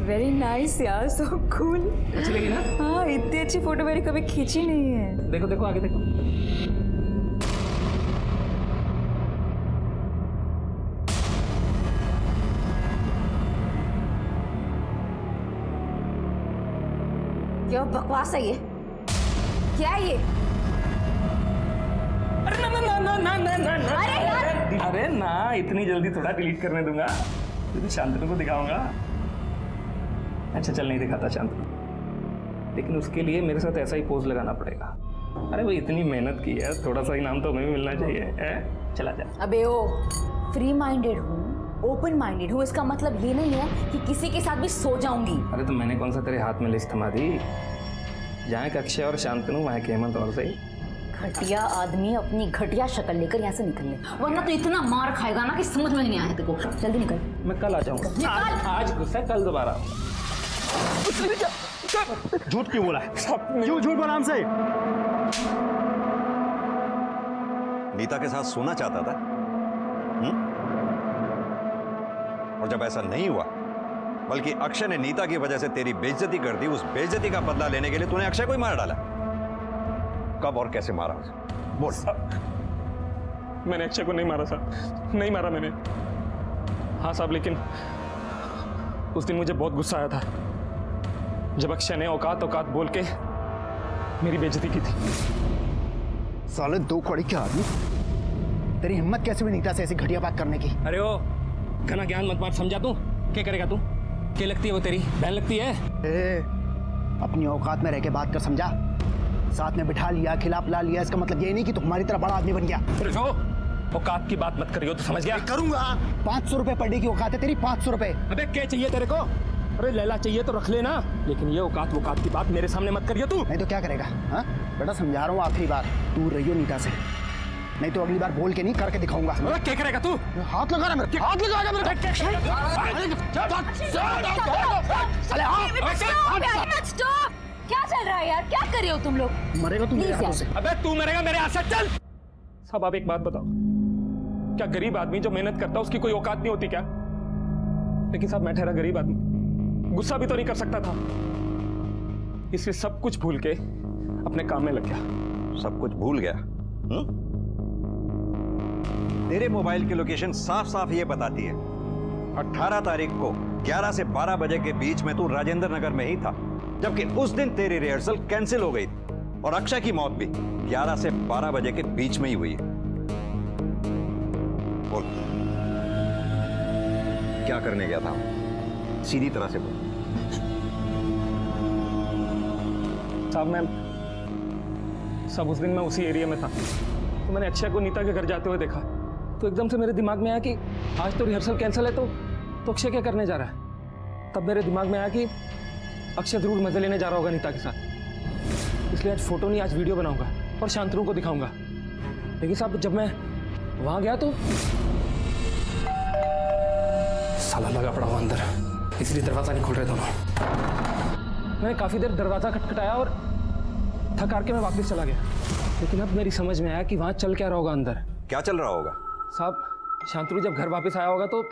B: वेरी नाइस यार, सो कूल।
D: अच्छी लगी ना?
B: हाँ, इतनी अच्छी फोटो मैंने कभी खींची नहीं है।
D: देखो देखो आगे देखो।
B: क्या बकवास है ये? क्या है ये?
D: अरे ना।
B: अरे यार!
D: अरे ना, इतनी जल्दी थोड़ा डिलीट करने दूंगा। तुझे शांतनु को दिखाऊंगा। अच्छा चल, नहीं दिखाता शांतनु, लेकिन उसके लिए मेरे साथ ऐसा ही पोज लगाना पड़ेगा। अरे भाई इतनी मेहनत की है, थोड़ा सा इनाम तो हमें भी मिलना चाहिए। चला जा।
B: अबे ओ, फ्री माइंडेड हूँ, ओपन माइंडेड हूँ, इसका मतलब ये नहीं है कि किसी के साथ भी सो जाऊंगी।
D: अरे तो मैंने कौन सा तेरे हाथ में लिस्ट थमा दी? जहाँ एक अक्षय और शांतनु, वहाँ एक हेमंत और सही।
B: घटिया आदमी अपनी घटिया शक्ल लेकर यहाँ से निकल ले, वरना तो इतना मार खाएगा ना कि समझ में नहीं आया तेरे को। जल्दी निकल।
D: मैं कल आ जाऊंगा। आज गुस्सा, कल दोबारा।
F: झूठ क्यों बोला? क्यों झूठ बोला हमसे?
I: नीता के साथ सोना चाहता था, और जब ऐसा नहीं हुआ, बल्कि अक्षय ने नीता की वजह से तेरी बेइज्जती कर दी, उस बेइज्जती का बदला लेने के लिए तूने अक्षय को ही मार डाला। कब और कैसे मारा उसे? बोल।
D: मैंने अक्षय को नहीं मारा साहब, नहीं मारा मैंने। हाँ साहब, लेकिन उस दिन मुझे बहुत गुस्सा आया था जब अक्षय ने औकात बोल के मेरी बेइज्जती की थी।
A: साले दो कौड़ी के आदमी, तेरी हिम्मत कैसे हुई नीता से ऐसी घटिया बात करने की?
D: अरे ओ, घना ज्ञान मत मार, समझा तू? क्या करेगा तू? क्या लगती है वो तेरी बहन लगती है?
A: अपनी औकात में रह के बात कर, समझा? साथ में बिठा लिया, खिला पिला लिया, इसका मतलब ये नहीं कि तू हमारी तरह बड़ा आदमी बन गया।
D: औकात की बात मत करियो, तो समझ गया?
A: करूंगा। 500 रुपए पर डे की औकात है तेरी, 500 रुपए।
D: अबे क्या चाहिए तेरे को? अरे लैला चाहिए तो रख लेना, लेकिन ये औकात की बात मेरे सामने मत करियो तू।
A: नहीं तो क्या करेगा? हाँ बेटा, समझा रहा हूँ आखिरी बार, दूर रहियो नीता से, नहीं तो अगली बार बोल के नहीं करके दिखाऊंगा।
D: क्या करेगा तू?
A: हाथ लगा रहा मेरे, हाथ लगा मेरे।
B: क्या चल रहा है यार? क्या कर रहे हो तुम लोग?
A: मरेगा तू मेरे हाथों से।
D: अबे तू मरेगा मेरे हाथ से। चल साहब, आप एक बात बताओ, क्या गरीब आदमी जो मेहनत करता है उसकी कोई औकात नहीं होती क्या? लेकिन साहब मैं ठहरा गरीब आदमी, गुस्सा भी तो नहीं कर सकता था, इसलिए सब कुछ भूल के अपने काम में लग गया।
I: सब कुछ भूल गया? तेरे मोबाइल की लोकेशन साफ साफ ये बताती है 18 तारीख को 11 से 12 बजे के बीच में तू राजेंद्र नगर में ही था, जबकि उस दिन तेरी रिहर्सल कैंसिल हो गई थी और अक्षय की मौत भी 11 से 12 बजे के बीच में ही हुई है। बोल, क्या करने गया था? सीधी तरह से बोल।
D: साहब मैं सब उस दिन मैं उसी एरिया में था, तो मैंने अक्षय को नीता के घर जाते हुए देखा, तो एकदम से मेरे दिमाग में आया कि आज तो रिहर्सल कैंसिल है, तो अक्षय क्या करने जा रहा है? तब मेरे दिमाग में आया कि अक्षय जरूर मजे लेने जा रहा होगा नीता के साथ, इसलिए आज फोटो नहीं, आज वीडियो बनाऊंगा और शांतनु को दिखाऊंगा। लेकिन साहब जब मैं वहां गया तो साला लगा पड़ा हुआ अंदर, इसलिए दरवाजा नहीं खोल रहे दोनों। मैंने काफी देर दरवाजा खटखटाया और थक हार के मैं वापस चला गया, लेकिन अब मेरी समझ में आया कि वहां चल क्या रहा होगा अंदर।
I: क्या चल रहा होगा?
D: साहब शांतनु जब घर वापस आया होगा तो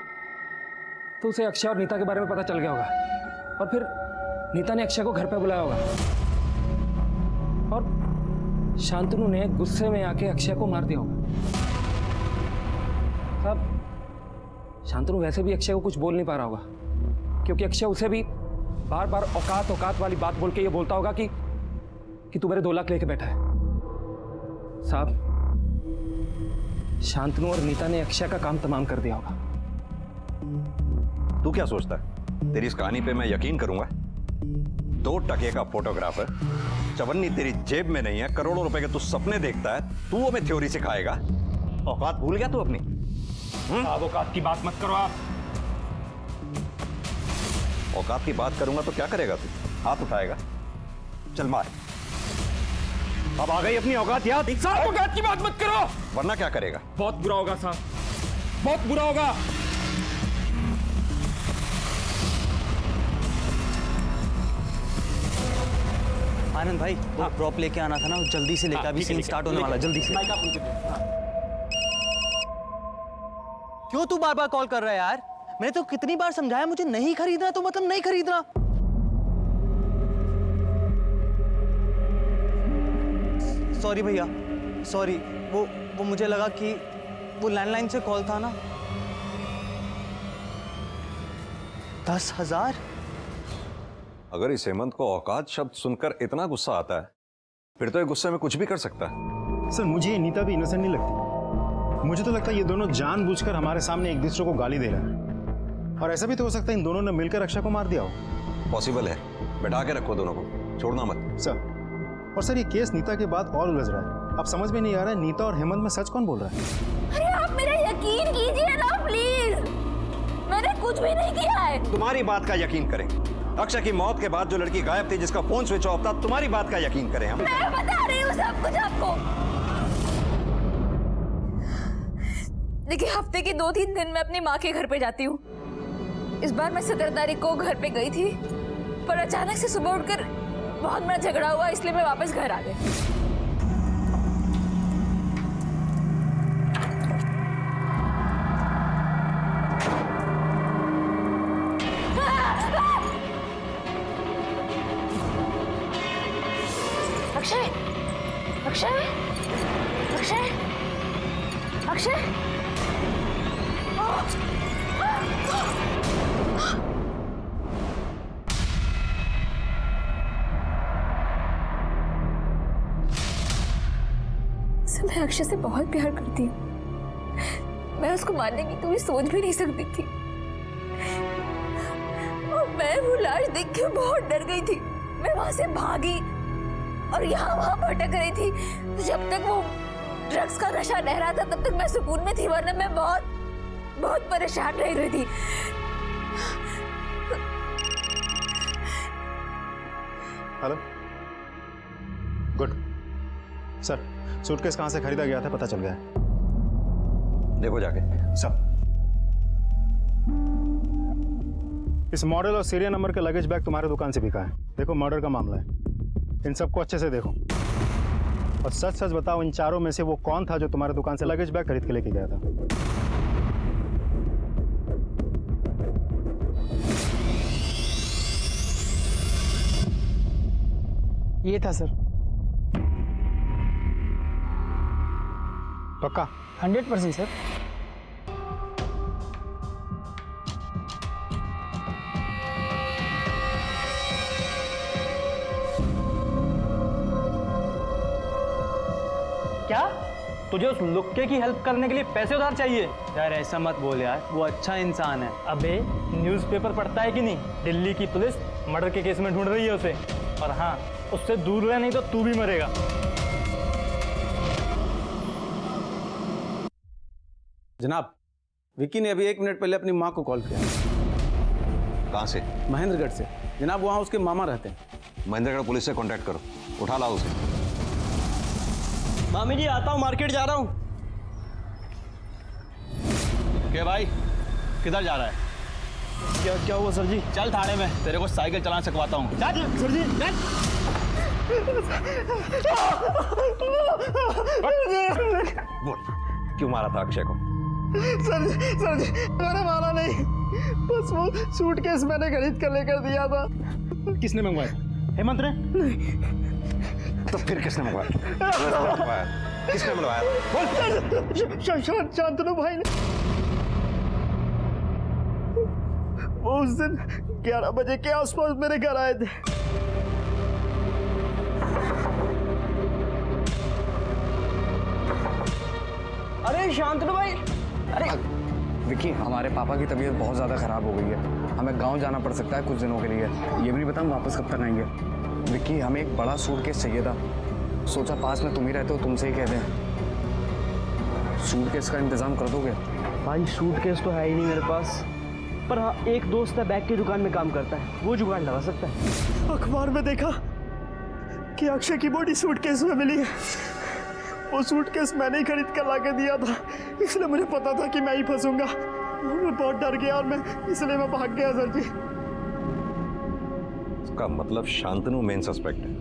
D: उसे अक्षय और नीता के बारे में पता चल गया होगा, और फिर नीता ने अक्षय को घर पे बुलाया होगा और शांतनु ने गुस्से में आके अक्षय को मार दिया होगा। साहब शांतनु वैसे भी अक्षय को कुछ बोल नहीं पा रहा होगा, क्योंकि अक्षय उसे भी बार बार औकात वाली बात बोल के ये बोलता होगा कि तू मेरे 2 लाख लेके बैठा है। साहब
G: शांतनु और नीता ने अक्षय का काम तमाम कर दिया होगा।
I: तू क्या सोचता है तेरी इस कहानी पे मैं यकीन करूंगा? 2 टके का फोटोग्राफर, चवन्नी तेरी जेब में नहीं है, करोड़ों रुपए के तू सपने देखता है, तू हमें थ्योरी सिखाएगा? औकात भूल गया तू अपनी?
G: आप औकात की बात मत करो आप।
I: औकात की बात करूंगा तो क्या करेगा तू? हाथ उठाएगा? चल मार। अब आ गई अपनी औकात याद?
G: साहब औकात की बात मत करो,
I: वरना क्या करेगा?
G: बहुत बुरा होगा साहब, बहुत बुरा होगा।
N: आनंद भाई वो ड्रॉप लेके आना था ना, जल्दी से लेके, अभी सीन स्टार्ट होने वाला, जल्दी से। क्यों तू बार बार कॉल कर रहा है यार? मैंने तो कितनी बार समझाया मुझे नहीं खरीदना, तो मतलब नहीं खरीदना। सॉरी भैया, सॉरी। वो मुझे लगा कि वो लैंडलाइन से कॉल था ना। 10,000?
I: अगर इस हेमंत को औकात शब्द सुनकर इतना गुस्सा आता है, फिर तो ये गुस्से में कुछ भी कर सकता है।
F: सर मुझे ये नीता भी इनोसेंट नहीं लगती। मुझे तो लगता है ये दोनों जानबूझकर हमारे सामने एक दूसरे को गाली दे रहे हैं, और ऐसा भी तो हो सकता है इन दोनों ने मिलकर अक्षय को मार दिया हो।
I: पॉसिबल है, बैठा के रखो दोनों को, छोड़ना मत।
F: सर, और सर ये केस नीता के बाद और उलझ रहा है। अब समझ में नहीं आ रहा है नीता और हेमंत में सच कौन बोल रहा है।
B: अरे आप मेरा यकीन कीजिए ना प्लीज, मैंने कुछ भी नहीं किया है।
I: तुम्हारी बात का यकीन करें? अक्षय की मौत के बाद जो लड़की गायब थी, जिसका फोन स्विच ऑफ था, तुम्हारी बात का यकीन करें हम?
B: मैं बता रही हूँ सब कुछ आपको। देखिए, हफ्ते के 2-3 दिन मैं अपनी माँ के घर पे जाती हूँ। इस बार मैं 17 तारीख को घर पे गई थी, पर अचानक से सुबह उठकर बहुत बड़ा झगड़ा हुआ, इसलिए मैं वापस घर आ गई। अक्षय, अक्षय, अक्षय, अक्षय, मैं अक्षय से बहुत प्यार करती हूँ। मैं उसको मारने की कभी सोच भी नहीं सकती थी, और मैं वो लाश देख के बहुत डर गई थी। मैं वहां से भागी और यहाँ वहां भटक रही थी। जब तक वो ड्रग्स का नशा रह रहा था तब तक मैं सुकून में थी, वरना मैं बहुत बहुत परेशान रह रही थी।
F: Hello, good sir. सूटकेस कहां से खरीदा गया था पता चल गया है।
I: देखो जाके।
F: सब इस मॉडल और सीरियल नंबर के लगेज बैग तुम्हारे दुकान से बिका है। देखो मर्डर का मामला है, इन सबको अच्छे से देखो, और सच सच बताओ इन चारों में से वो कौन था जो तुम्हारे दुकान से लगेज बैग खरीद के लेके गया था।
E: ये था सर।
F: पक्का?
E: 100% सर।
N: क्या तुझे उस लुक्के की हेल्प करने के लिए पैसे उधार चाहिए? यार ऐसा मत बोल यार, वो अच्छा इंसान है।
G: अबे न्यूज़पेपर पढ़ता है कि नहीं? दिल्ली की पुलिस मर्डर के केस में ढूंढ रही है उसे, और हाँ, उससे दूर रह, नहीं तो तू भी मरेगा।
Q: जनाब, विकी ने अभी 1 मिनट पहले अपनी माँ को कॉल किया।
I: कहाँ से?
Q: महेंद्रगढ़ से। जनाब वहाँ उसके मामा रहते हैं।
I: महेंद्रगढ़ पुलिस से कांटेक्ट करो, उठा लाओ उसे।
N: मामी जी आता हूँ, मार्केट जा रहा हूँ।
M: क्या भाई, किधर जा रहा है?
N: क्या हुआ सर जी?
M: चल थाने में, तेरे को साइकिल चलाना सिखवाता हूँ।
N: सर जी
I: बोल, क्यों मारा था अक्षय को?
E: सर जी मैंने मारा नहीं, बस वो सूटकेस मैंने खरीद कर लेकर दिया था।
F: किसने मंगवाया? हेमंत ने?
E: नहीं।
I: तो फिर किसने मंगवाया? किसने मंगवाया?
E: शांतनु भाई ने। वो उस दिन 11 बजे के आसपास मेरे घर आए थे।
N: अरे
E: भाई, शांतनु भाई। अरे
C: विक्की, हमारे पापा की तबीयत बहुत ज़्यादा ख़राब हो गई है, हमें गांव जाना पड़ सकता है कुछ दिनों के लिए। ये भी नहीं पता हम वापस कब तक आएंगे। विक्की, हमें एक बड़ा सूटकेस चाहिए था, सोचा पास में तुम ही रहते हो, तुमसे ही कह दें। सूटकेस का इंतज़ाम कर दोगे?
N: भाई सूटकेस तो है ही नहीं मेरे पास, पर हाँ एक दोस्त है बैग की दुकान में काम करता है, वो जुगाड़ लगा सकता है।
F: अखबार में देखा कि अक्षय की बॉडी सूटकेस में मिली है। वो सूटकेस मैंने ही खरीद कर लाके दिया था, इसलिए मुझे पता था कि मैं ही फंसूंगा। मैं बहुत डर गया और इसलिए मैं भाग गया सर जी।
I: इसका मतलब शांतनु मेन सस्पेक्ट है।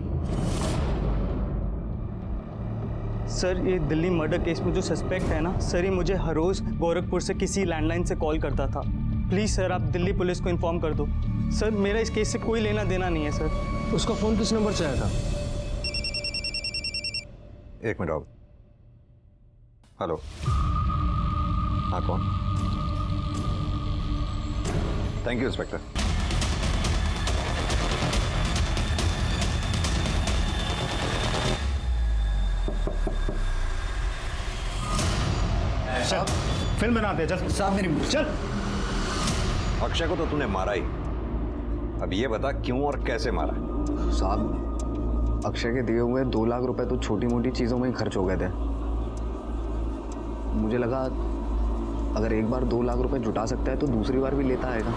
R: सर ये दिल्ली मर्डर केस में जो सस्पेक्ट है ना सर, ये मुझे हर रोज गोरखपुर से किसी लैंडलाइन से कॉल करता था। प्लीज़ सर आप दिल्ली पुलिस को इन्फॉर्म कर दो। सर मेरा इस केस से कोई लेना देना नहीं है सर।
E: उसका फ़ोन किस नंबर से आया था?
I: एक मिनट आओ। हेलो, हाँ कौन? Thank you inspector.
F: फिल्म बनाते हैं, चल
C: साहब मेरी
F: चल।
I: अक्षय को तो तूने मारा ही, अब ये बता क्यों और कैसे मारा?
C: साहब, अक्षय के दिए हुए 2 लाख रुपए तो छोटी मोटी चीज़ों में ही खर्च हो गए थे। मुझे लगा अगर एक बार 2 लाख रुपए जुटा सकता है तो दूसरी बार भी लेता आएगा।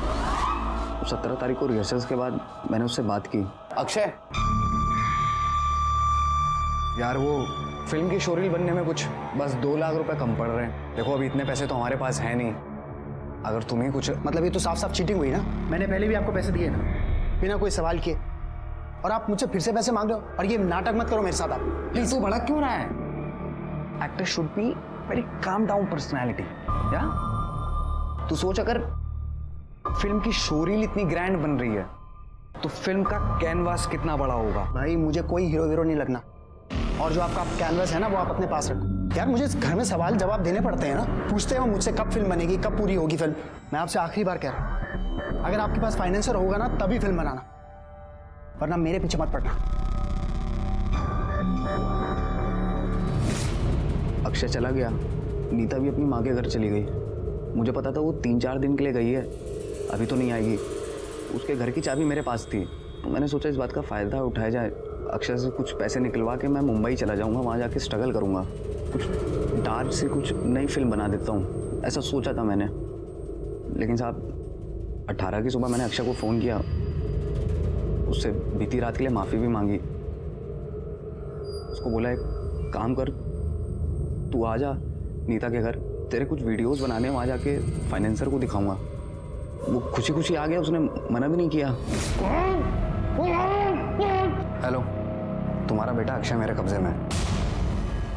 C: 17 तारीख को रिहर्सल्स के बाद मैंने उससे बात की। अक्षय यार, वो फिल्म की शोरील बनने में कुछ बस 2 लाख रुपए कम पड़ रहे हैं। देखो अभी इतने पैसे तो हमारे पास है नहीं, अगर तुम्हें कुछ
A: मतलब ये तो साफ साफ चीटिंग हुई ना। मैंने पहले भी आपको पैसे दिए ना, बिना कोई सवाल किए, और आप मुझसे फिर से पैसे मांग रहे हो। और ये नाटक मत करो मेरे साथ आप
C: प्लीज। तू भड़क क्यों रहा है? Actor should be very calm down personality. या तू सोच, अगर फिल्म की शोरील इतनी ग्रैंड बन रही है तो फिल्म का कैनवास कितना बड़ा होगा।
A: भाई मुझे कोई हीरो नहीं लगना, और जो आपका कैनवस है ना वो आप अपने पास रखो। यार मुझे इस घर में सवाल जवाब देने पड़ते हैं ना, पूछते हैं मुझसे कब फिल्म बनेगी, कब पूरी होगी फिल्म। मैं आपसे आखिरी बार कह रहा हूँ, अगर आपके पास फाइनेंसर होगा ना तभी फिल्म बनाना, वरना मेरे पीछे मत पड़ना।
C: अक्षय चला गया, नीता भी अपनी माँ के घर चली गई। मुझे पता था वो 3-4 दिन के लिए गई है, अभी तो नहीं आएगी। उसके घर की चाबी मेरे पास थी, तो मैंने सोचा इस बात का फ़ायदा उठाया जाए। अक्षय से कुछ पैसे निकलवा के मैं मुंबई चला जाऊंगा, वहाँ जाके स्ट्रगल करूंगा, कुछ डार्क से कुछ नई फिल्म बना देता हूँ, ऐसा सोचा था मैंने। लेकिन साहब 18 की सुबह मैंने अक्षय को फ़ोन किया, उससे बीती रात के लिए माफ़ी भी मांगी। उसको बोला एक काम कर, तू आ जा नीता के घर, तेरे कुछ वीडियोस बनाने, वहाँ जाके फाइनेंसर को दिखाऊंगा। वो खुशी खुशी आ गया, उसने मना भी नहीं किया। हेलो, तुम्हारा बेटा अक्षय मेरे कब्जे में है।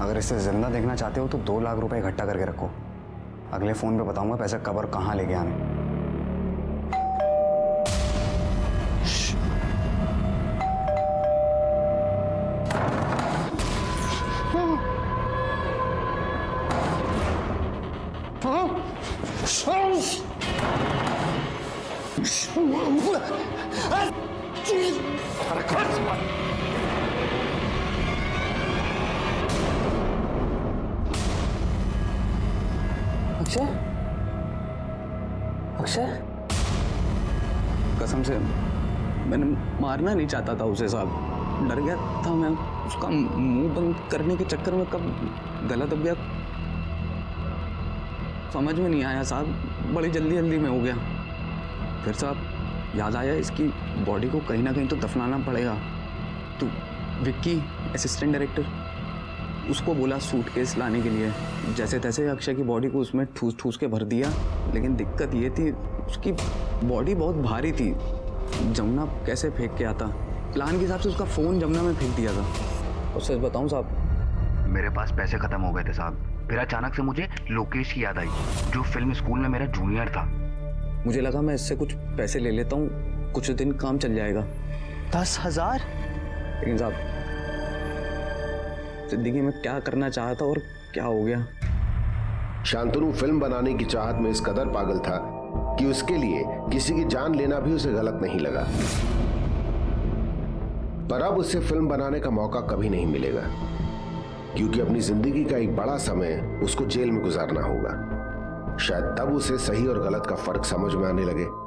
C: अगर इसे जिंदा देखना चाहते हो तो 2 लाख रुपए इकट्ठा करके रखो, अगले फ़ोन पे बताऊंगा पैसे कब और कहाँ लेके आने। अक्षय, अक्षय, कसम से मैंने मारना नहीं चाहता था उसे साहब, डर गया था मैं। उसका मुंह बंद करने के चक्कर में कब गला दब गया समझ में नहीं आया साहब, बड़ी जल्दी में हो गया। फिर साहब याद आया इसकी बॉडी को कहीं ना कहीं तो दफनाना पड़ेगा। तो विक्की असिस्टेंट डायरेक्टर, उसको बोला सूटकेस लाने के लिए, जैसे तैसे अक्षय की बॉडी को उसमें ठूस के भर दिया। लेकिन दिक्कत ये थी उसकी बॉडी बहुत भारी थी, जमुना कैसे फेंक के आता। प्लान के हिसाब से उसका फ़ोन जमुना में फेंक दिया था। और सच बताऊं साहब, मेरे पास पैसे ख़त्म हो गए थे साहब। फिर अचानक से मुझे लोकेश की याद आई, जो फिल्म स्कूल में मेरा जूनियर था। मुझे लगा मैं इससे कुछ पैसे ले लेता हूँ, कुछ दिन काम चल जाएगा।
R: 10,000?
C: लेकिन साहब जिंदगी में क्या करना चाहता और क्या हो गया।
J: शांतनु फिल्म बनाने की चाहत में इस कदर पागल था कि उसके लिए किसी की जान लेना भी उसे गलत नहीं लगा। पर अब उसे फिल्म बनाने का मौका कभी नहीं मिलेगा। क्योंकि अपनी जिंदगी का एक बड़ा समय उसको जेल में गुजारना होगा। शायद तब उसे सही और गलत का फर्क समझ में आने लगे।